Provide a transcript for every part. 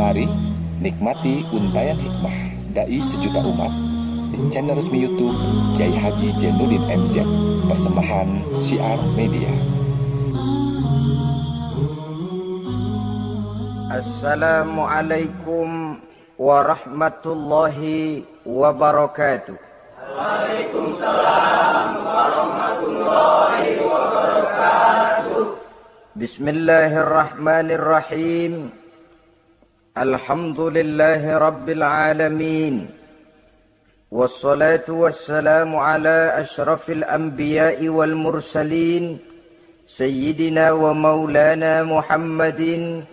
Mari nikmati untayan hikmah Dai Sejuta Umat di channel resmi YouTube Kiai Haji Jainuddin MZ, persembahan Syiar Media. Assalamualaikum warahmatullahi wabarakatuh. Waalaikumsalam warahmatullahi wabarakatuh. Bismillahirrahmanirrahim. Alhamdulillahi rabbil alamin. Wassalatu wassalamu ala ashrafil anbiya'i wal mursalin, Sayyidina wa maulana Muhammadin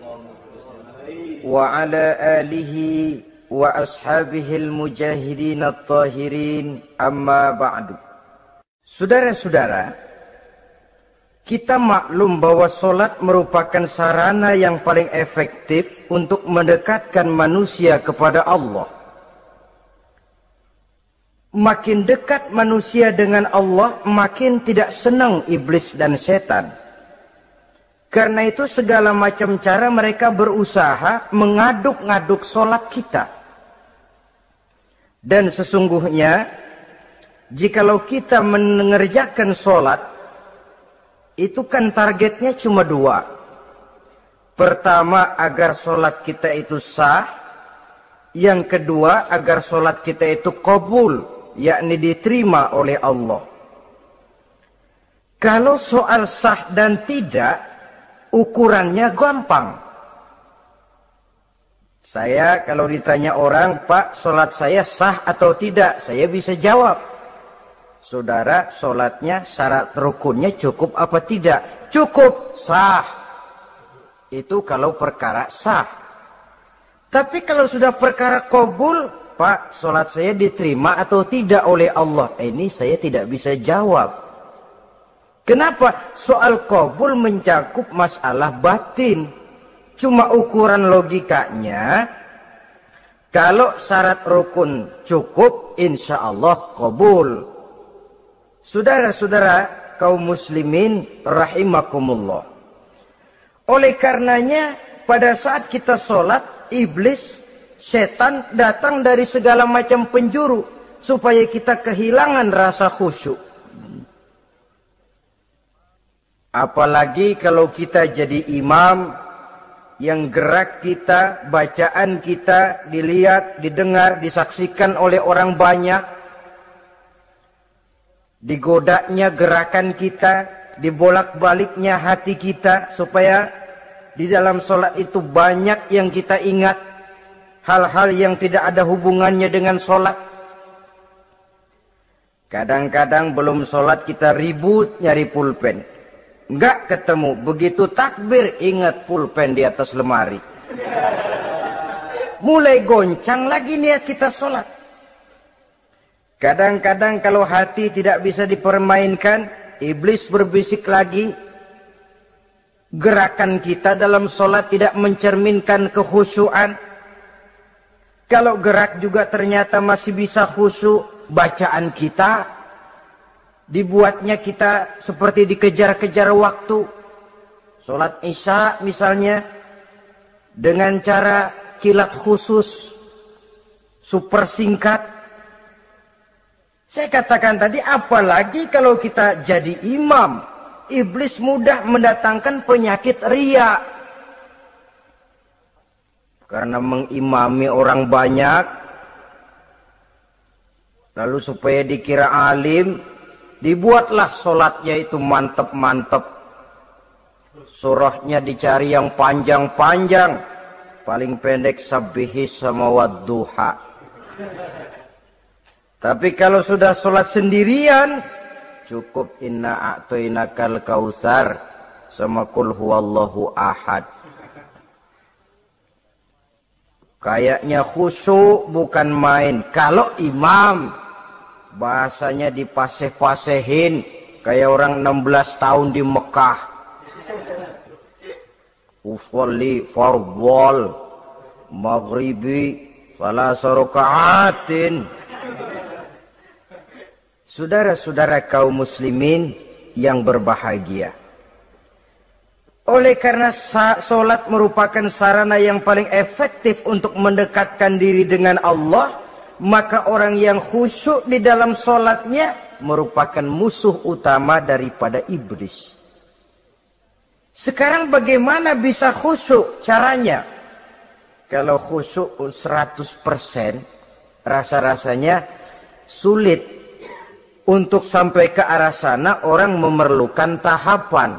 wa ala alihi wa ashabihil mujahidin at-tahirin, amma ba'du. Saudara-saudara, kita maklum bahwa solat merupakan sarana yang paling efektif untuk mendekatkan manusia kepada Allah. Makin dekat manusia dengan Allah, makin tidak senang iblis dan setan. Karena itu segala macam cara mereka berusaha mengaduk-ngaduk solat kita. Dan sesungguhnya, jikalau kita mengerjakan solat, itu kan targetnya cuma dua. Pertama, agar solat kita itu sah. Yang kedua, agar solat kita itu qabul, yakni diterima oleh Allah. Kalau soal sah dan tidak, ukurannya gampang. Saya kalau ditanya orang, Pak, solat saya sah atau tidak? Saya bisa jawab. Saudara, solatnya syarat rukunnya cukup apa tidak? Cukup, sah. Itu kalau perkara sah. Tapi kalau sudah perkara qabul, Pak, solat saya diterima atau tidak oleh Allah? Ini saya tidak bisa jawab. Kenapa? Soal qabul mencakup masalah batin. Cuma ukuran logikanya, kalau syarat rukun cukup, insya Allah qabul. Saudara-saudara kaum muslimin rahimakumullah. Oleh karenanya, pada saat kita sholat, iblis, setan datang dari segala macam penjuru supaya kita kehilangan rasa khusyuk. Apalagi kalau kita jadi imam yang gerak kita, bacaan kita dilihat, didengar, disaksikan oleh orang banyak. Digodanya gerakan kita, dibolak-baliknya hati kita, supaya di dalam sholat itu banyak yang kita ingat, hal-hal yang tidak ada hubungannya dengan sholat. Kadang-kadang belum sholat kita ribut nyari pulpen, nggak ketemu, begitu takbir ingat pulpen di atas lemari. Mulai goncang lagi niat kita sholat. Kadang-kadang kalau hati tidak bisa dipermainkan, iblis berbisik lagi. Gerakan kita dalam sholat tidak mencerminkan kekhusyuan. Kalau gerak juga ternyata masih bisa khusyuk, bacaan kita dibuatnya kita seperti dikejar-kejar waktu. Sholat Isya misalnya, dengan cara kilat khusus, super singkat. Saya katakan tadi, apalagi kalau kita jadi imam, iblis mudah mendatangkan penyakit riya. Karena mengimami orang banyak, lalu supaya dikira alim, dibuatlah sholatnya itu mantep-mantep. Surahnya dicari yang panjang-panjang, paling pendek sabbihis sama wadduha. Tapi kalau sudah sholat sendirian, cukup inna a'toinakal kausar sama kul huwallahu ahad. Kayaknya khusyuk bukan main. Kalau imam, bahasanya dipaseh-pasehin kayak orang 16 tahun di Mekah. Usolli fardhol maghribi salasa raka'atin. Saudara-saudara kaum muslimin yang berbahagia, Oleh karena sholat merupakan sarana yang paling efektif untuk mendekatkan diri dengan Allah, maka orang yang khusyuk di dalam sholatnya merupakan musuh utama daripada iblis. Sekarang bagaimana bisa khusyuk caranya? Kalau khusyuk 100%, rasa-rasanya sulit. Untuk sampai ke arah sana orang memerlukan tahapan.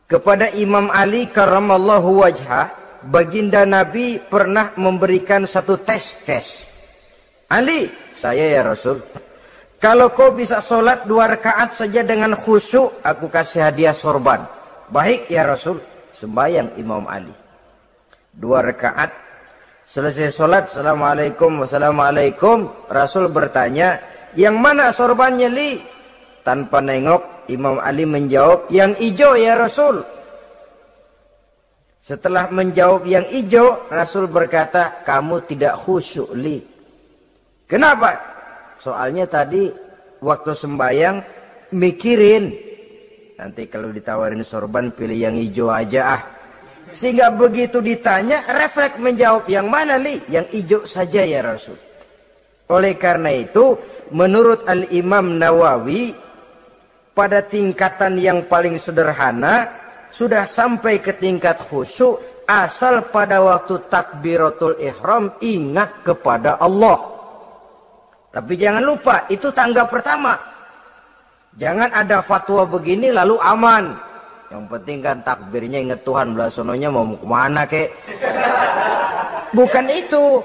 Kepada Imam Ali karramallahu wajhah, baginda Nabi pernah memberikan satu tes. Ali, saya ya Rasul, kalau kau bisa sholat 2 rakaat saja dengan khusyuk, aku kasih hadiah sorban. Baik ya Rasul. Sembayang Imam Ali 2 rakaat. Selesai sholat, assalamualaikum wassalamualaikum. Rasul bertanya, yang mana sorbannya Li? Tanpa nengok, Imam Ali menjawab, yang hijau ya Rasul. Setelah menjawab yang hijau, Rasul berkata, kamu tidak khusyuk Li. Kenapa? Soalnya tadi waktu sembayang mikirin, nanti kalau ditawarin sorban pilih yang hijau aja ah. Sehingga begitu ditanya, refleks menjawab, yang mana Li? Yang hijau saja ya Rasul. Oleh karena itu, menurut Al-Imam Nawawi, pada tingkatan yang paling sederhana, sudah sampai ke tingkat khusyuk, asal pada waktu takbiratul ihram ingat kepada Allah. Tapi jangan lupa, itu tangga pertama. Jangan ada fatwa begini lalu aman. Yang penting kan takbirnya ingat Tuhan, belasononya mau kemana kek. Bukan itu.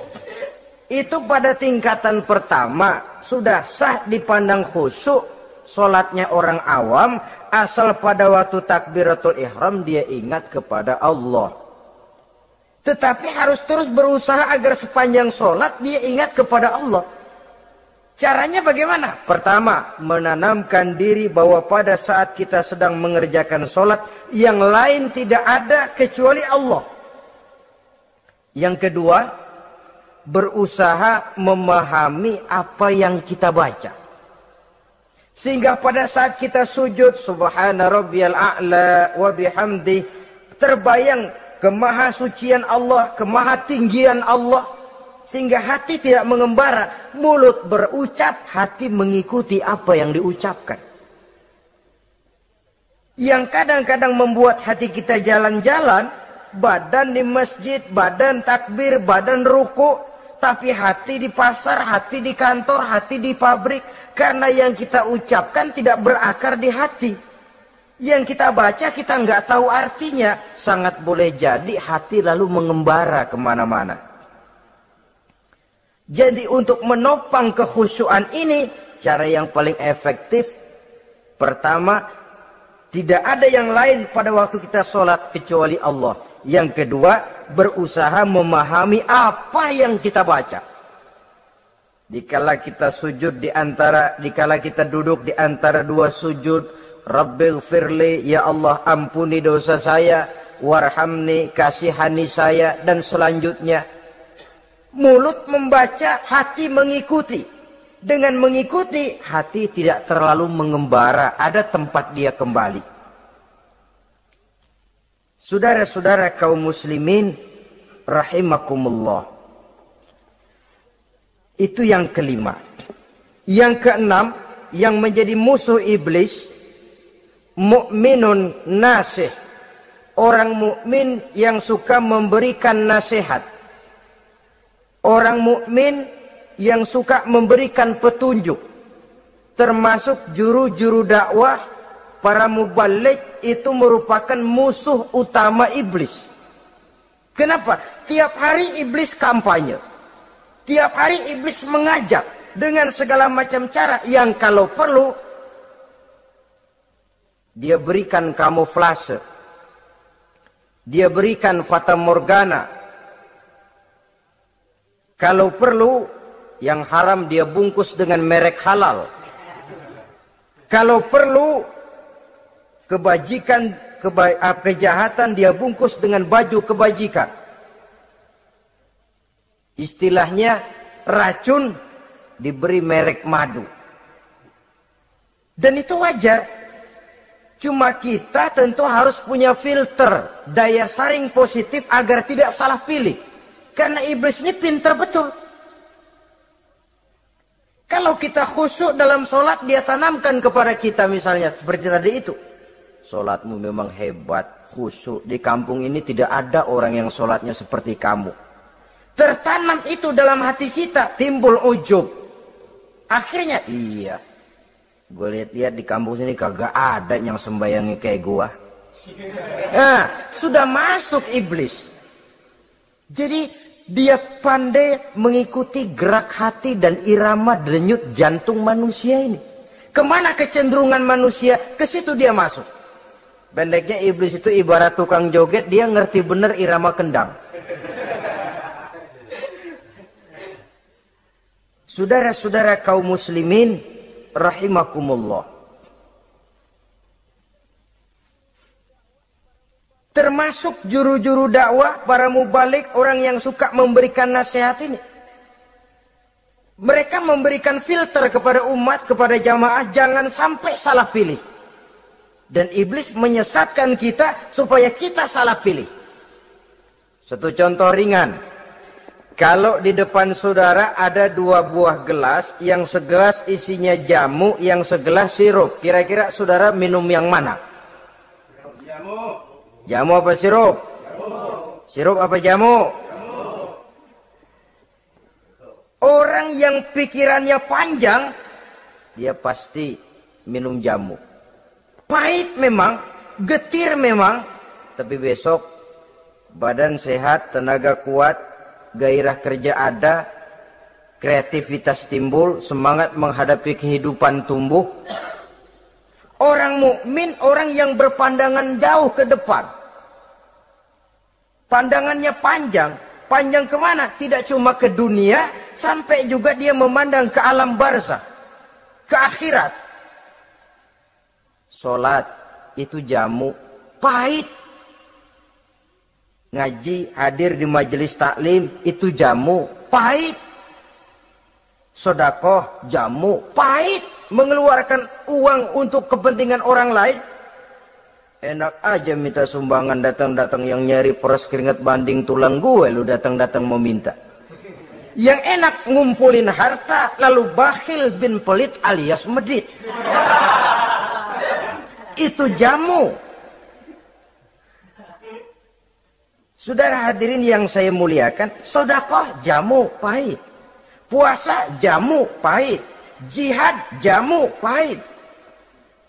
Itu pada tingkatan pertama sudah sah dipandang khusyuk solatnya orang awam, asal pada waktu takbiratul ihram dia ingat kepada Allah. Tetapi harus terus berusaha agar sepanjang solat dia ingat kepada Allah. Caranya bagaimana? Pertama, menanamkan diri bahwa pada saat kita sedang mengerjakan solat, yang lain tidak ada kecuali Allah. Yang kedua, berusaha memahami apa yang kita baca. Sehingga pada saat kita sujud, subhana rabbiyal a'la wa bihamdi, terbayang kemahasucian Allah, kemahatinggian Allah. Sehingga hati tidak mengembara, mulut berucap, hati mengikuti apa yang diucapkan. Yang kadang-kadang membuat hati kita jalan-jalan, badan di masjid, badan takbir, badan ruku, tapi hati di pasar, hati di kantor, hati di pabrik. Karena yang kita ucapkan tidak berakar di hati. Yang kita baca kita nggak tahu artinya. Sangat boleh jadi hati lalu mengembara kemana-mana. Jadi untuk menopang kekhusyuan ini, cara yang paling efektif, pertama, tidak ada yang lain pada waktu kita sholat kecuali Allah. Yang kedua, berusaha memahami apa yang kita baca. Dikala kita sujud dikala kita duduk di antara 2 sujud, Rabbighfirli, ya Allah ampuni dosa saya, warhamni, kasihani saya, dan selanjutnya. Mulut membaca, hati mengikuti. Dengan mengikuti, hati tidak terlalu mengembara, ada tempat dia kembali. Saudara-saudara kaum muslimin rahimakumullah. Itu yang kelima. Yang keenam, yang menjadi musuh iblis, mukminun nasih. Orang mukmin yang suka memberikan nasihat. Orang mukmin yang suka memberikan petunjuk. Termasuk juru-juru dakwah, para muballigh itu merupakan musuh utama iblis. Kenapa? Tiap hari iblis kampanye. Tiap hari iblis mengajak dengan segala macam cara yang kalau perlu dia berikan kamuflase. Dia berikan fata morgana. Kalau perlu yang haram dia bungkus dengan merek halal. Kalau perlu kejahatan dia bungkus dengan baju kebajikan. Istilahnya racun diberi merek madu. Dan itu wajar. Cuma kita tentu harus punya filter, daya saring positif agar tidak salah pilih. Karena iblis ini pintar betul. Kalau kita khusyuk dalam sholat, dia tanamkan kepada kita misalnya seperti tadi itu. Sholatmu memang hebat, khusyuk. Di kampung ini tidak ada orang yang sholatnya seperti kamu. Tertanam itu dalam hati kita, timbul ujub. Akhirnya, iya. Gue lihat-lihat di kampung sini kagak ada yang sembayangi kayak gua. Nah, sudah masuk iblis. Jadi dia pandai mengikuti gerak hati dan irama denyut jantung manusia ini. Kemana kecenderungan manusia, ke situ dia masuk. Pendeknya iblis itu ibarat tukang joget, dia ngerti bener irama kendang. Saudara-saudara kaum muslimin rahimakumullah. Termasuk juru-juru dakwah, para mubalik, orang yang suka memberikan nasihat ini. Mereka memberikan filter kepada umat, kepada jamaah, jangan sampai salah pilih. Dan iblis menyesatkan kita supaya kita salah pilih. Satu contoh ringan. Kalau di depan saudara ada 2 buah gelas, yang segelas isinya jamu, yang segelas sirup. Kira-kira saudara minum yang mana? Jamu. Jamu apa sirup? Jamu. Sirup apa jamu? Jamu. Orang yang pikirannya panjang, dia pasti minum jamu. Pahit memang, getir memang, tapi besok badan sehat, tenaga kuat, gairah kerja ada, kreativitas timbul, semangat menghadapi kehidupan tumbuh. Orang mukmin, orang yang berpandangan jauh ke depan. Pandangannya panjang. Panjang kemana? Tidak cuma ke dunia, sampai juga dia memandang ke alam barzakh, ke akhirat. Sholat itu jamu, pahit. Ngaji, hadir di majelis taklim, itu jamu, pahit. Sedekah, jamu, pahit. Mengeluarkan uang untuk kepentingan orang lain. Enak aja minta sumbangan, datang-datang yang nyari peres keringat banding tulang gue, lu datang-datang mau minta. Yang enak ngumpulin harta, lalu bakhil bin pelit alias medit. Itu jamu. Saudara hadirin yang saya muliakan, sedekah jamu pahit. Puasa jamu pahit. Jihad jamu pahit.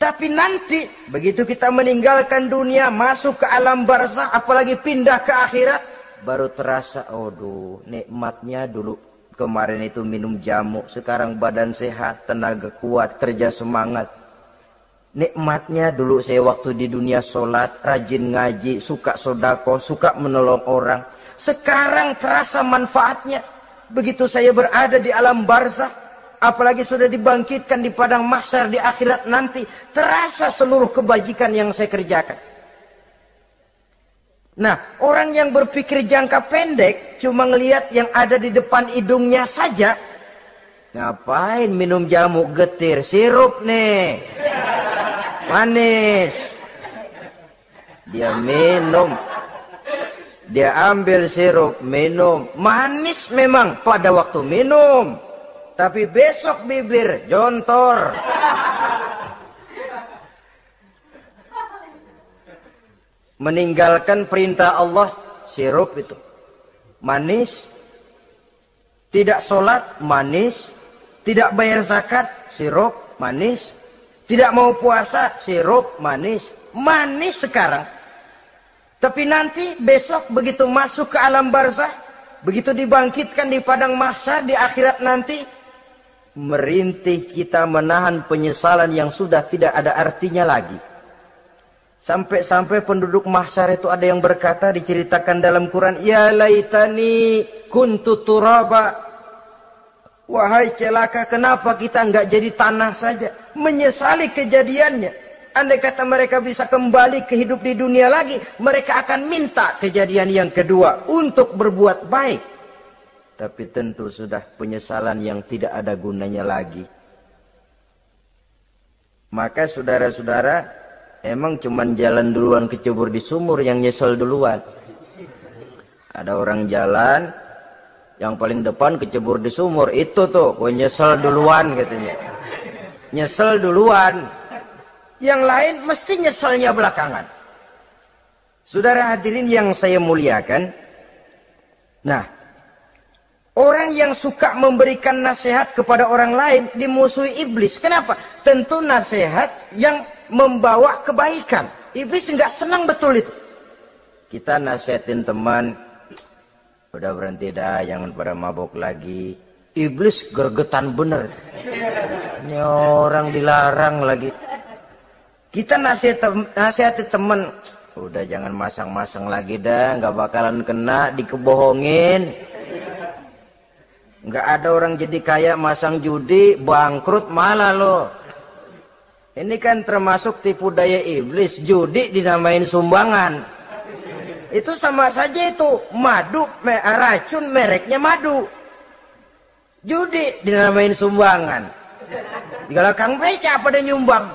Tapi nanti begitu kita meninggalkan dunia, masuk ke alam barzakh, apalagi pindah ke akhirat, baru terasa, aduh, nikmatnya dulu kemarin itu minum jamu, sekarang badan sehat, tenaga kuat, kerja semangat. Nikmatnya dulu saya waktu di dunia sholat, rajin ngaji, suka sodako, suka menolong orang. Sekarang terasa manfaatnya. Begitu saya berada di alam barzakh, apalagi sudah dibangkitkan di padang mahsyar di akhirat nanti, terasa seluruh kebajikan yang saya kerjakan. Nah, orang yang berpikir jangka pendek, cuma ngelihat yang ada di depan hidungnya saja. Ngapain minum jamu getir, sirup nih. Manis. Dia minum. Dia ambil sirup, minum. Manis memang pada waktu minum. Tapi besok bibir jontor. Meninggalkan perintah Allah, sirup itu. Manis. Tidak sholat, manis. Tidak bayar zakat, sirup, manis. Tidak mau puasa, sirup, manis. Manis sekarang. Tapi nanti besok begitu masuk ke alam barzakh, begitu dibangkitkan di padang mahsyar di akhirat nanti, merintih kita menahan penyesalan yang sudah tidak ada artinya lagi. Sampai-sampai penduduk mahsyar itu ada yang berkata, diceritakan dalam Quran, ya laitani kuntu turaba. Wahai celaka, kenapa kita nggak jadi tanah saja? Menyesali kejadiannya. Andai kata mereka bisa kembali ke hidup di dunia lagi, mereka akan minta kejadian yang kedua untuk berbuat baik. Tapi tentu sudah penyesalan yang tidak ada gunanya lagi. Maka saudara-saudara, emang cuman jalan duluan kecebur di sumur yang nyesel duluan. Ada orang jalan, yang paling depan kecebur di sumur, itu tuh gue nyesel duluan katanya. Nyesel duluan. Yang lain mesti nyeselnya belakangan. Saudara hadirin yang saya muliakan. Nah, orang yang suka memberikan nasihat kepada orang lain dimusuhi iblis. Kenapa? Tentu nasihat yang membawa kebaikan. Iblis nggak senang betul itu. Kita nasihatin teman, udah berhenti dah, jangan pada mabuk lagi. Iblis gergetan bener. Ini orang dilarang lagi. Kita nasihati teman, udah jangan masang-masang lagi dah, nggak bakalan kena, dikebohongin. Nggak ada orang jadi kaya masang judi, bangkrut malah loh. Ini kan termasuk tipu daya iblis, judi dinamain sumbangan. Itu sama saja itu, madu, racun mereknya madu. Judi dinamain sumbangan. Kalau Kang Beca pada nyumbang.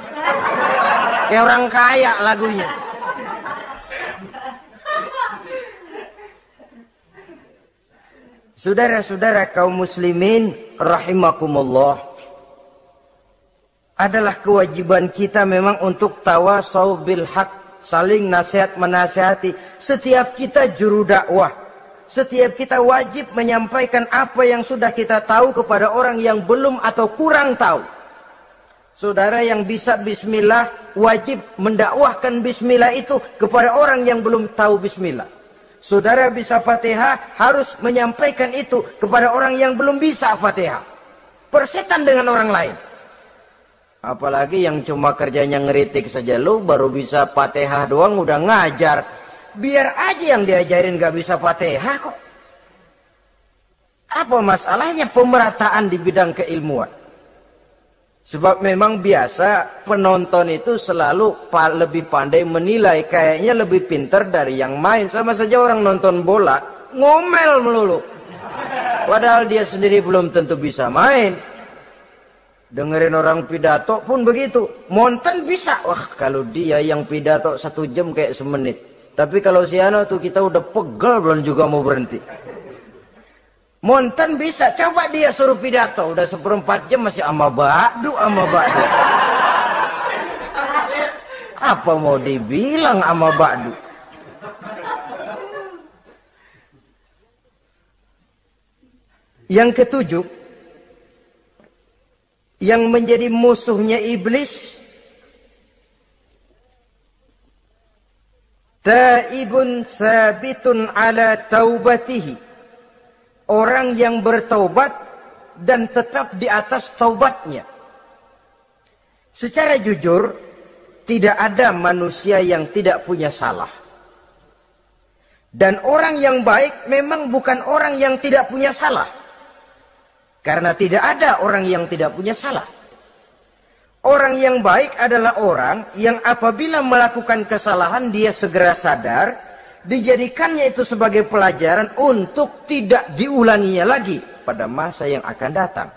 Kayak orang kaya lagunya. Saudara-saudara kaum muslimin rahimakumullah. Adalah kewajiban kita memang untuk tawasau bil haq. Saling nasihat menasihati. Setiap kita juru dakwah. Setiap kita wajib menyampaikan apa yang sudah kita tahu kepada orang yang belum atau kurang tahu. Saudara yang bisa bismillah wajib mendakwahkan bismillah itu kepada orang yang belum tahu bismillah. Saudara bisa Fatihah harus menyampaikan itu kepada orang yang belum bisa Fatihah. Persetan dengan orang lain. Apalagi yang cuma kerjanya ngeritik saja, lu baru bisa Fatihah doang udah ngajar. Biar aja yang diajarin gak bisa Fatihah kok. Apa masalahnya pemerataan di bidang keilmuan? Sebab memang biasa penonton itu selalu lebih pandai menilai, kayaknya lebih pintar dari yang main. Sama saja orang nonton bola ngomel melulu, padahal dia sendiri belum tentu bisa main. Dengerin orang pidato pun begitu, monten bisa. Wah, kalau dia yang pidato 1 jam kayak semenit. Tapi kalau si Ano tuh kita udah pegel belum juga mau berhenti. Monten bisa, coba dia suruh pidato udah 1/4 jam masih ama ba'du. Apa mau dibilang ama ba'du? Yang ketujuh, yang menjadi musuhnya iblis, taibun sabitun ala taubatihi, orang yang bertaubat dan tetap di atas taubatnya. Secara jujur, tidak ada manusia yang tidak punya salah. Dan orang yang baik memang bukan orang yang tidak punya salah. Karena tidak ada orang yang tidak punya salah. Orang yang baik adalah orang yang apabila melakukan kesalahan dia segera sadar, dijadikannya itu sebagai pelajaran untuk tidak diulanginya lagi pada masa yang akan datang.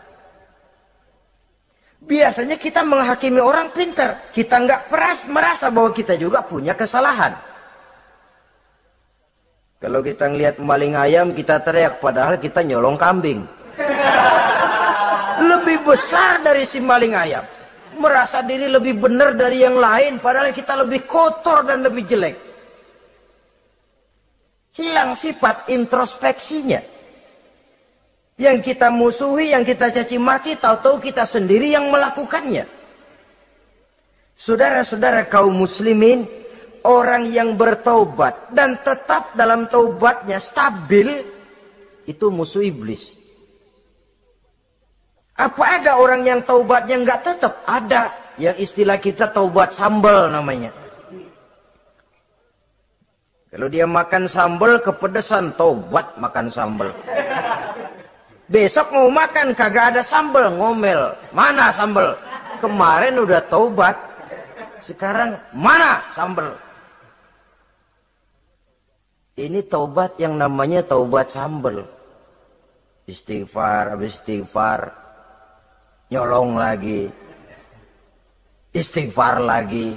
Biasanya kita menghakimi orang pintar, kita nggak merasa bahwa kita juga punya kesalahan. Kalau kita ngelihat maling ayam kita teriak, padahal kita nyolong kambing. Lebih besar dari si maling ayam, merasa diri lebih benar dari yang lain, padahal kita lebih kotor dan lebih jelek. Hilang sifat introspeksinya. Yang kita musuhi, yang kita caci maki, tahu-tahu kita sendiri yang melakukannya. Saudara-saudara kaum muslimin, orang yang bertaubat dan tetap dalam taubatnya stabil, itu musuh iblis. Apa ada orang yang taubatnya nggak tetap? Ada. Yang istilah kita taubat sambal namanya. Kalau dia makan sambal kepedesan, taubat makan sambal. Besok mau makan kagak ada sambal, ngomel. Mana sambal? Kemarin udah taubat, sekarang mana sambal? Ini taubat yang namanya taubat sambal. Istighfar, habis istighfar nyolong lagi, istighfar lagi,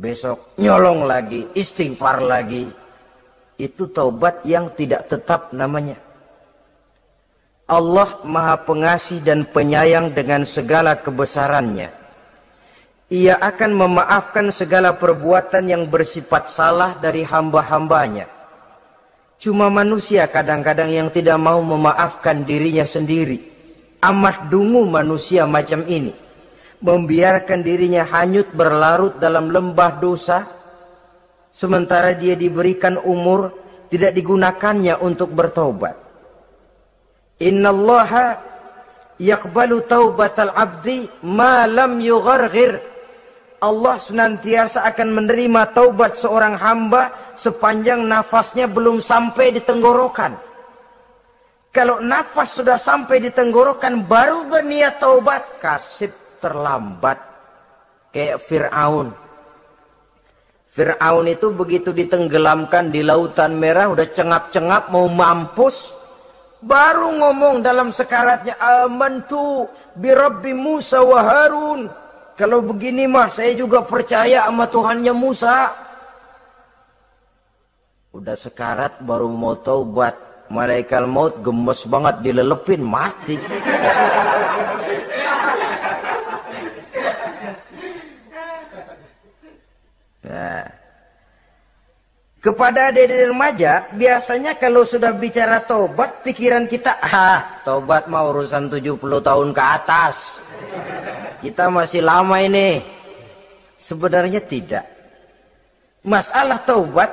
besok nyolong lagi, istighfar lagi. Itu taubat yang tidak tetap namanya. Allah Maha Pengasih dan Penyayang dengan segala kebesarannya. Ia akan memaafkan segala perbuatan yang bersifat salah dari hamba-hambanya. Cuma manusia kadang-kadang yang tidak mau memaafkan dirinya sendiri. Amat dungu manusia macam ini. Membiarkan dirinya hanyut berlarut dalam lembah dosa. Sementara dia diberikan umur, tidak digunakannya untuk bertaubat. Innallaha yaqbalu taubatal abdi ma lam yugharghir. Allah senantiasa akan menerima taubat seorang hamba sepanjang nafasnya belum sampai di tenggorokan. Kalau nafas sudah sampai di tenggorokan baru berniat taubat, kasib terlambat. Kayak Fir'aun. Fir'aun itu begitu ditenggelamkan di lautan merah, udah cengap-cengap mau mampus, baru ngomong dalam sekaratnya, amantu bi Rabbi Musa wa Harun. Kalau begini mah saya juga percaya sama Tuhannya Musa. Udah sekarat baru mau taubat, malaikat maut gemes banget dilelepin, mati. Nah, kepada adik-adik remaja, biasanya kalau sudah bicara taubat, pikiran kita, taubat mah urusan 70 tahun ke atas. Kita masih lama ini. Sebenarnya tidak. Masalah taubat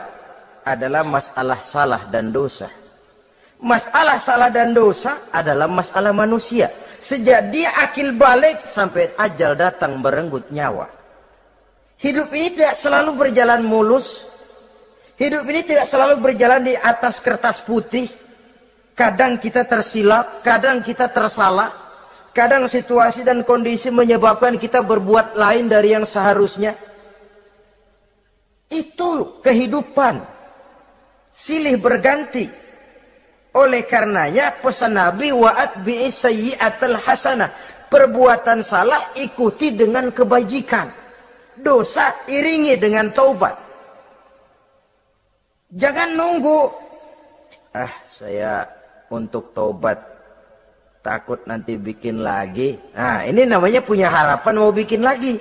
adalah masalah salah dan dosa. Masalah salah dan dosa adalah masalah manusia. Sejak dia akil balik sampai ajal datang merenggut nyawa. Hidup ini tidak selalu berjalan mulus. Hidup ini tidak selalu berjalan di atas kertas putih. Kadang kita tersilap, kadang kita tersalah. Kadang situasi dan kondisi menyebabkan kita berbuat lain dari yang seharusnya. Itu kehidupan. Silih berganti. Oleh karenanya pesan Nabi, wa'atbi'i sayyi'atal hasanah. Perbuatan salah ikuti dengan kebajikan. Dosa iringi dengan taubat. Jangan nunggu. Saya untuk taubat takut nanti bikin lagi. Nah, ini namanya punya harapan mau bikin lagi.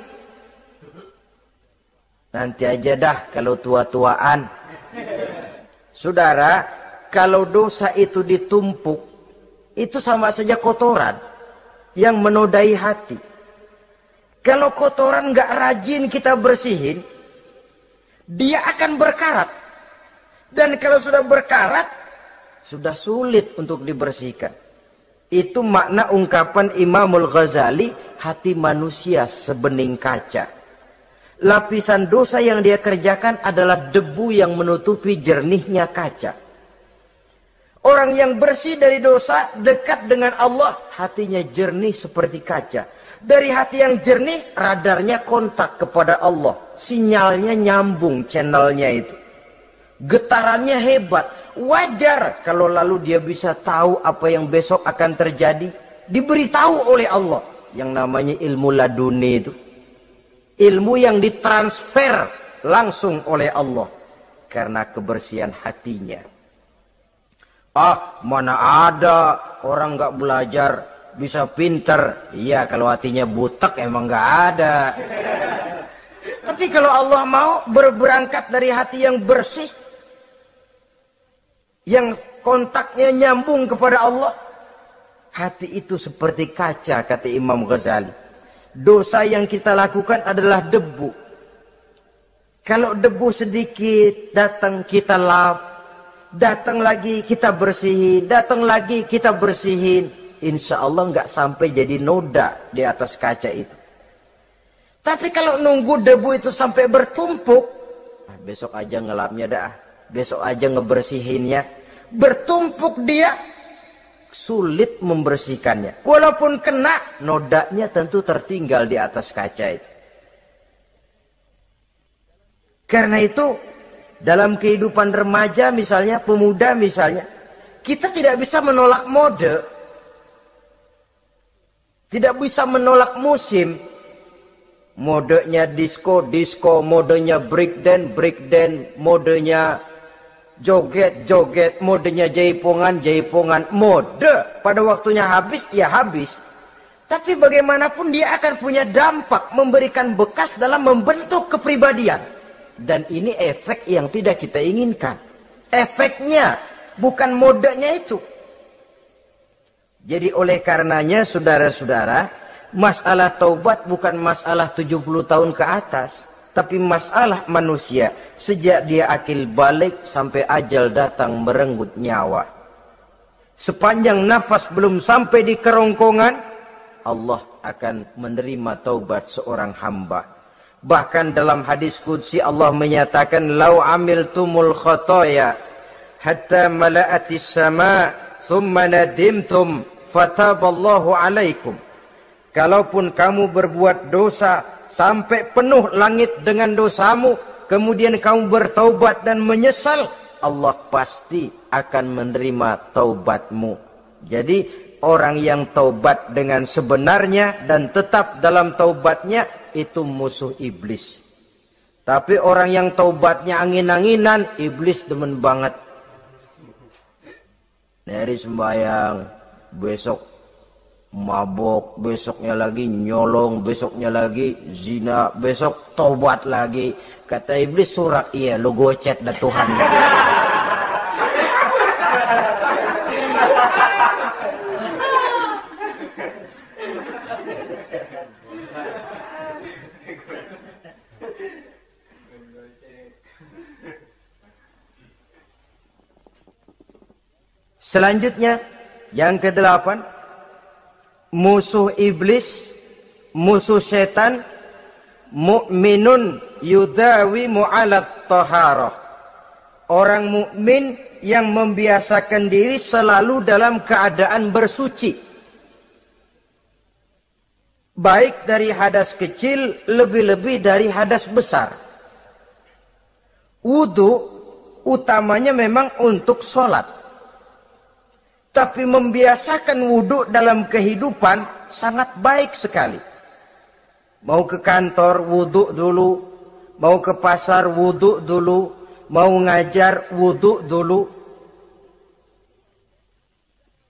Nanti aja dah kalau tua-tuaan. Saudara, kalau dosa itu ditumpuk, itu sama saja kotoran yang menodai hati. Kalau kotoran nggak rajin kita bersihin, dia akan berkarat. Dan kalau sudah berkarat, sudah sulit untuk dibersihkan. Itu makna ungkapan Imamul Ghazali, hati manusia sebening kaca. Lapisan dosa yang dia kerjakan adalah debu yang menutupi jernihnya kaca. Orang yang bersih dari dosa, dekat dengan Allah, hatinya jernih seperti kaca. Dari hati yang jernih, radarnya kontak kepada Allah. Sinyalnya nyambung channelnya itu. Getarannya hebat. Wajar kalau lalu dia bisa tahu apa yang besok akan terjadi. Diberitahu oleh Allah. Yang namanya ilmu laduni itu. Ilmu yang ditransfer langsung oleh Allah. Karena kebersihan hatinya. Mana ada orang gak belajar bisa pinter. Iya, kalau hatinya butek emang gak ada. Tapi kalau Allah mau berangkat dari hati yang bersih, yang kontaknya nyambung kepada Allah, hati itu seperti kaca, kata Imam Ghazali. Dosa yang kita lakukan adalah debu. Kalau debu sedikit datang kita lap, datang lagi kita bersihin, datang lagi kita bersihin, insya Allah nggak sampai jadi noda di atas kaca itu. Tapi kalau nunggu debu itu sampai bertumpuk, besok aja ngelapnya dah, besok aja ngebersihinnya, bertumpuk dia, sulit membersihkannya. Walaupun kena, nodanya tentu tertinggal di atas kaca itu. Karena itu, dalam kehidupan remaja misalnya, pemuda misalnya, kita tidak bisa menolak mode, tidak bisa menolak musim. Modenya disco, disco, modenya breakdance, breakdance, modenya joget, joget, modenya jaipongan, jaipongan. Mode pada waktunya habis, ya habis. Tapi bagaimanapun dia akan punya dampak, memberikan bekas dalam membentuk kepribadian. Dan ini efek yang tidak kita inginkan. Efeknya, bukan modenya itu. Jadi oleh karenanya saudara-saudara, masalah taubat bukan masalah 70 tahun ke atas. Tapi masalah manusia sejak dia akil balik sampai ajal datang merenggut nyawa. Sepanjang nafas belum sampai di kerongkongan, Allah akan menerima taubat seorang hamba. Bahkan dalam hadis qudsi Allah menyatakan, "Lau amiltumul khotoya hatta mala'atis sama thumma nadimtum fataballahu alaikum." Kalaupun kamu berbuat dosa sampai penuh langit dengan dosamu, kemudian kamu bertaubat dan menyesal, Allah pasti akan menerima taubatmu. Jadi orang yang taubat dengan sebenarnya dan tetap dalam taubatnya, itu musuh iblis. Tapi orang yang taubatnya angin-anginan, iblis demen banget. Dari sembahyang, besok mabok, besoknya lagi nyolong, besoknya lagi zina, besok taubat lagi. Kata iblis, surak, iya lu gocet dah Tuhan. Selanjutnya, yang ke-8, musuh iblis, musuh setan, mu'minun yudawi mu'alat taharah. Orang mukmin yang membiasakan diri selalu dalam keadaan bersuci. Baik dari hadas kecil, lebih-lebih dari hadas besar. Wudu utamanya memang untuk sholat. Tapi membiasakan wudhu dalam kehidupan sangat baik sekali. Mau ke kantor wudhu dulu, mau ke pasar wudhu dulu, mau ngajar wudhu dulu.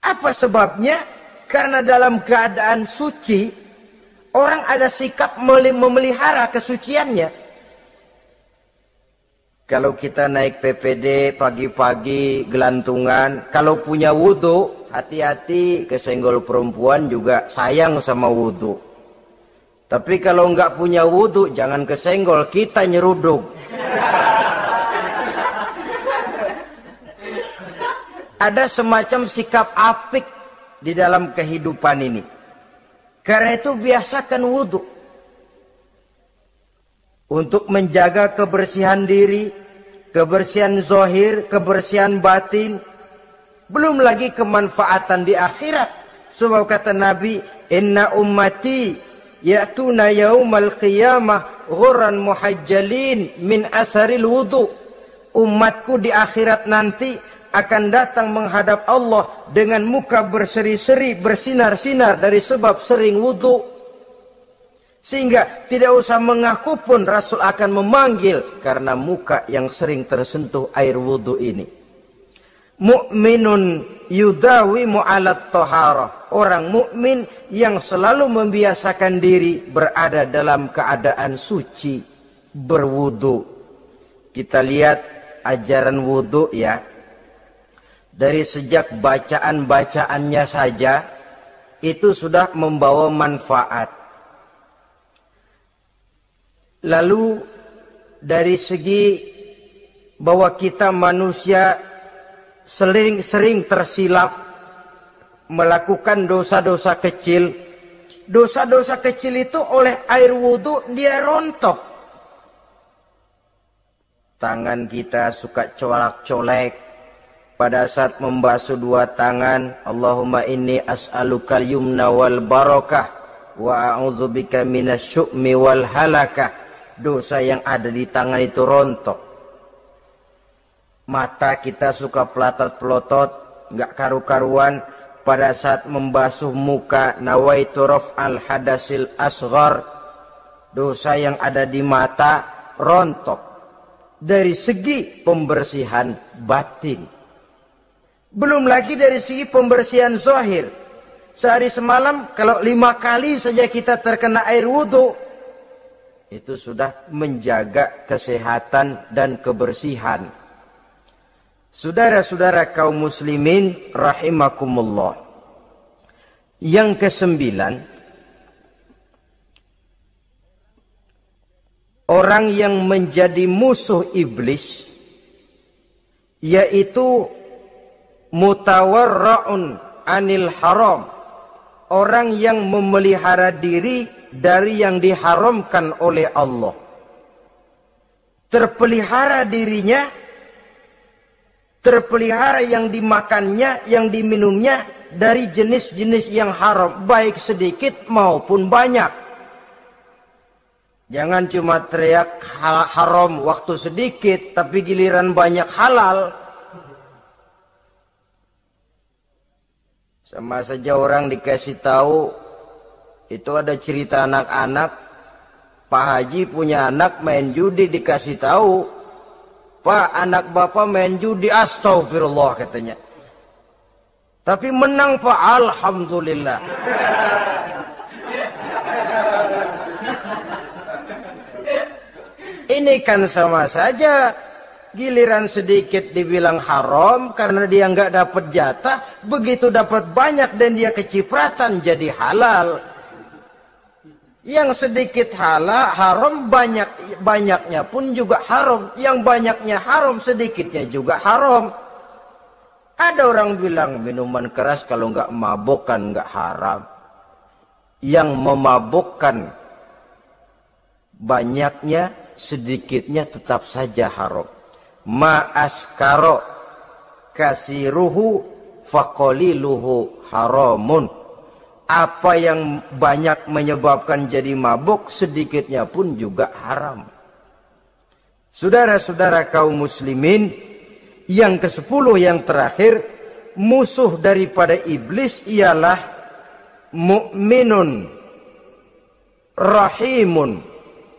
Apa sebabnya? Karena dalam keadaan suci, orang ada sikap memelihara kesuciannya. Kalau kita naik PPD pagi-pagi gelantungan, kalau punya wudhu, hati-hati kesenggol perempuan juga sayang sama wudhu. Tapi kalau nggak punya wudhu, jangan kesenggol, kita nyeruduk. Ada semacam sikap apik di dalam kehidupan ini. Karena itu biasakan wudhu. Untuk menjaga kebersihan diri, kebersihan zahir, kebersihan batin. Belum lagi kemanfaatan di akhirat. Sebab kata Nabi, "Inna ummati ya'tuna yaumal qiyamah ghurran muhajjalin min asaril wudu." Umatku di akhirat nanti akan datang menghadap Allah dengan muka berseri-seri, bersinar-sinar dari sebab sering wudu. Sehingga tidak usah mengaku pun Rasul akan memanggil karena muka yang sering tersentuh air wudu ini. Mu'minun yudawi mu'alat taharah. Orang mukmin yang selalu membiasakan diri berada dalam keadaan suci, berwudu. Kita lihat ajaran wudu ya. Dari sejak bacaan-bacaannya saja itu sudah membawa manfaat. Lalu dari segi bahwa kita manusia sering tersilap melakukan dosa-dosa kecil. Dosa-dosa kecil itu oleh air wudhu dia rontok. Tangan kita suka colak-colek pada saat membasuh dua tangan. Allahumma inni as'alukal yumna wal barakah wa a'udzubika minasyu'mi wal halakah. Dosa yang ada di tangan itu rontok. Mata kita suka pelotot-pelotot, nggak karu-karuan. Pada saat membasuh muka, nawaitu raf'al hadasil asghar, dosa yang ada di mata rontok. Dari segi pembersihan batin. Belum lagi dari segi pembersihan zahir. Sehari semalam kalau 5 kali saja kita terkena air wudhu, itu sudah menjaga kesehatan dan kebersihan. Saudara-saudara kaum muslimin rahimakumullah. Yang ke-9, orang yang menjadi musuh iblis yaitu mutawarra'un anil haram, orang yang memelihara diri dari yang diharamkan oleh Allah. Terpelihara dirinya, terpelihara yang dimakannya, yang diminumnya dari jenis-jenis yang haram, baik sedikit maupun banyak. Jangan cuma teriak haram waktu sedikit, tapi giliran banyak halal. Sama saja orang dikasih tahu, itu ada cerita anak-anak, Pak Haji punya anak main judi, dikasih tahu, Pak, anak bapak main judi, astagfirullah katanya. Tapi menang Pak, alhamdulillah. Ini kan sama saja. Giliran sedikit dibilang haram karena dia nggak dapat jatah, begitu dapat banyak dan dia kecipratan jadi halal. Yang sedikit haram, banyaknya pun juga haram. Yang banyaknya haram, sedikitnya juga haram. Ada orang bilang minuman keras kalau nggak mabukkan nggak haram. Yang memabukkan banyaknya, sedikitnya tetap saja haram. Ma askaro kasiruhu faqaliluhu haramun. Apa yang banyak menyebabkan jadi mabuk, sedikitnya pun juga haram. Saudara-saudara kaum muslimin, yang ke-10 yang terakhir, musuh daripada iblis ialah mukminun rahimun,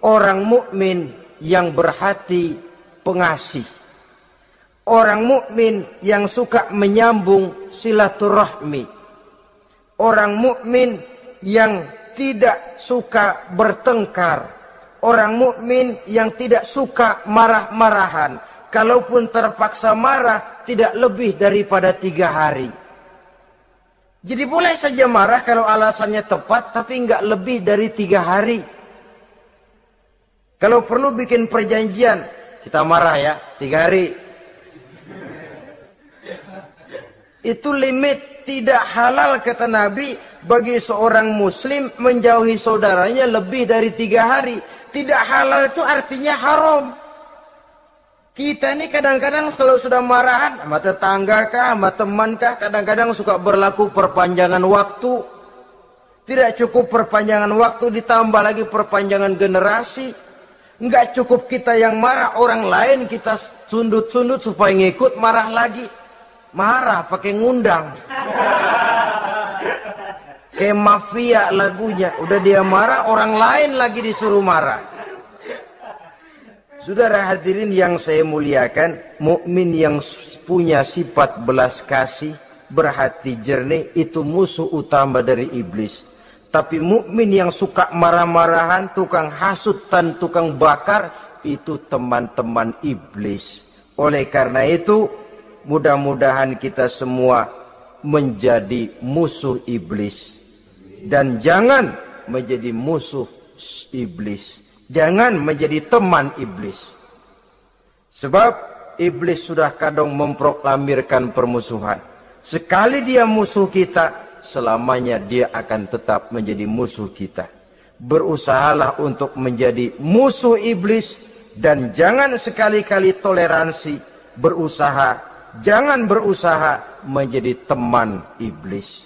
orang mukmin yang berhati pengasih. Orang mukmin yang suka menyambung silaturahmi. Orang mukmin yang tidak suka bertengkar. Orang mukmin yang tidak suka marah-marahan. Kalaupun terpaksa marah, tidak lebih daripada 3 hari. Jadi boleh saja marah kalau alasannya tepat, tapi nggak lebih dari 3 hari. Kalau perlu bikin perjanjian, kita marah ya 3 hari. Itu limit, tidak halal kata Nabi bagi seorang muslim menjauhi saudaranya lebih dari 3 hari. Tidak halal itu artinya haram. Kita ini kadang-kadang kalau sudah marahan sama tetangga kah, sama teman kah, kadang-kadang suka berlaku perpanjangan waktu. Tidak cukup perpanjangan waktu, ditambah lagi perpanjangan generasi. Enggak cukup kita yang marah, orang lain kita sundut-sundut supaya ngikut marah lagi. Marah pakai ngundang. Kayak mafia lagunya. Udah dia marah, orang lain lagi disuruh marah. Saudara hadirin yang saya muliakan, mukmin yang punya sifat belas kasih, berhati jernih, itu musuh utama dari iblis. Tapi mukmin yang suka marah-marahan, tukang hasut dan tukang bakar, itu teman-teman iblis. Oleh karena itu, mudah-mudahan kita semua menjadi musuh iblis. Dan jangan menjadi musuh iblis. Jangan menjadi teman iblis. Sebab iblis sudah kadang memproklamirkan permusuhan. Sekali dia musuh kita, selamanya dia akan tetap menjadi musuh kita. Berusahalah untuk menjadi musuh iblis. Dan jangan sekali-kali toleransi. Jangan berusaha menjadi teman iblis.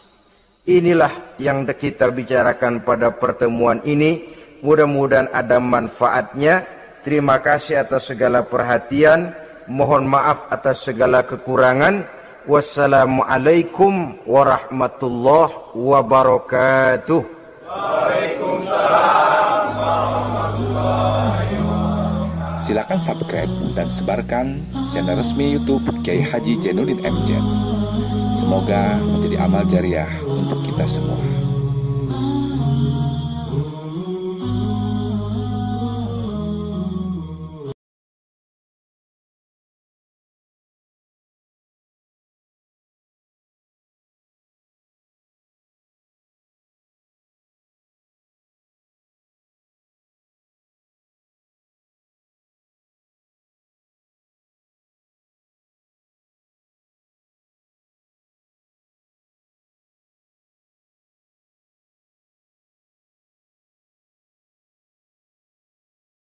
Inilah yang kita bicarakan pada pertemuan ini. Mudah-mudahan ada manfaatnya. Terima kasih atas segala perhatian. Mohon maaf atas segala kekurangan. Wassalamualaikum warahmatullahi wabarakatuh. Waalaikumsalam warahmatullahi wabarakatuh. Silakan subscribe dan sebarkan channel resmi YouTube Kiai Haji Jainuddin MZ. Semoga menjadi amal jariah untuk kita semua.